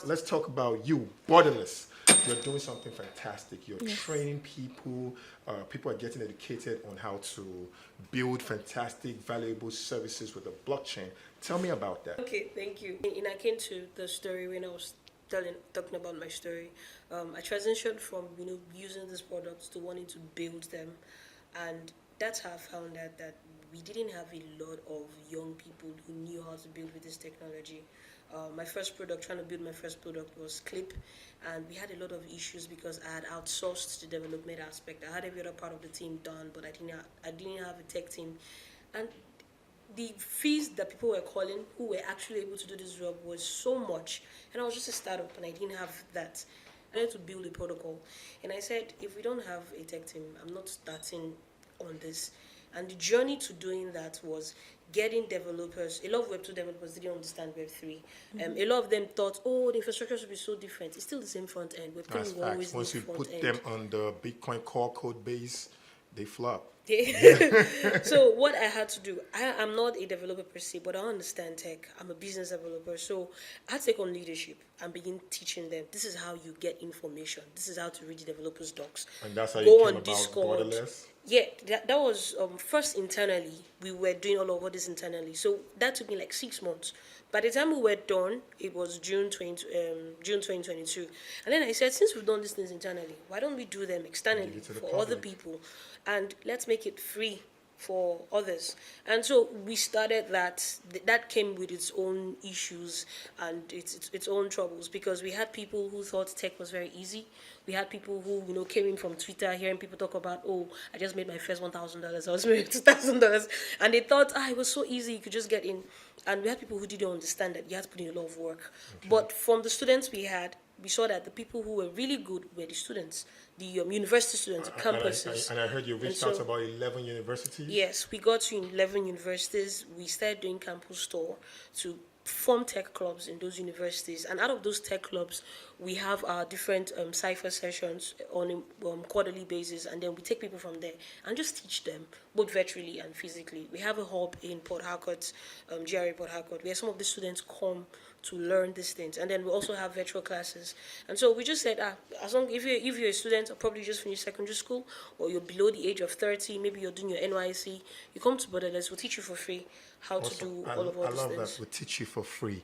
Let's talk about you, Borderless. You're doing something fantastic. You're Yes. training people. People are getting educated on how to build fantastic, valuable services with the blockchain. Tell me about that. Okay, thank you. And I came to the story when I was talking about my story. I transitioned from using these products to wanting to build them, and that's how I found out that we didn't have a lot of young people who knew how to build with this technology. My first product, trying to build my first product was Clip, and we had a lot of issues because I had outsourced the development aspect. I had every other part of the team done, but I didn't have a tech team, and the fees that people were calling who were actually able to do this job was so much, and I was just a startup and I didn't have that. I had to build a protocol, and I said, if we don't have a tech team, I'm not starting on this. And the journey to doing that was getting developers. A lot of Web2 developers didn't understand Web3. A lot of them thought, oh, the infrastructure should be so different. It's still the same front end. Web3 That's will always facts. Once need you front put end. them on the Bitcoin core code base, they flop. So what I had to do, I'm not a developer per se, but I understand tech. I'm a business developer. So I had to take on leadership and begin teaching them. This is how you get information. This is how to read the developers' docs. And that's how you Go came on about Discord. Borderless? Yeah, that was first internally. We were doing all of this internally. So that took me like 6 months. By the time we were done, it was June 2022. And then I said, since we've done these things internally, why don't we do them externally Give it to the for other public. people? And let's make it free for others. And so we started that. That came with its own issues and its own troubles, because we had people who thought tech was very easy. We had people who came in from Twitter, hearing people talk about, oh, I just made my first $1,000, I was made $2,000, and they thought, it was so easy, you could just get in. And we had people who didn't understand that you had to put in a lot of work. Okay. But from the students we had, we saw that the people who were really good were the students, the university students, the campuses. And I heard you reached And out so- to about 11 universities. Yes, we got to 11 universities. We started doing campus tour to form tech clubs in those universities. And out of those tech clubs, we have our different cipher sessions on a quarterly basis. And then we take people from there and just teach them, both virtually and physically. We have a hub in Port Harcourt, GRA Port Harcourt, where some of the students come to learn these things. And then we also have virtual classes. And so we just said, as long if you're a student or probably just finished secondary school, or you're below the age of 30, maybe you're doing your NYC, you come to Borderless, we'll teach you for free how to do all of I these love things. that. We teach you for free.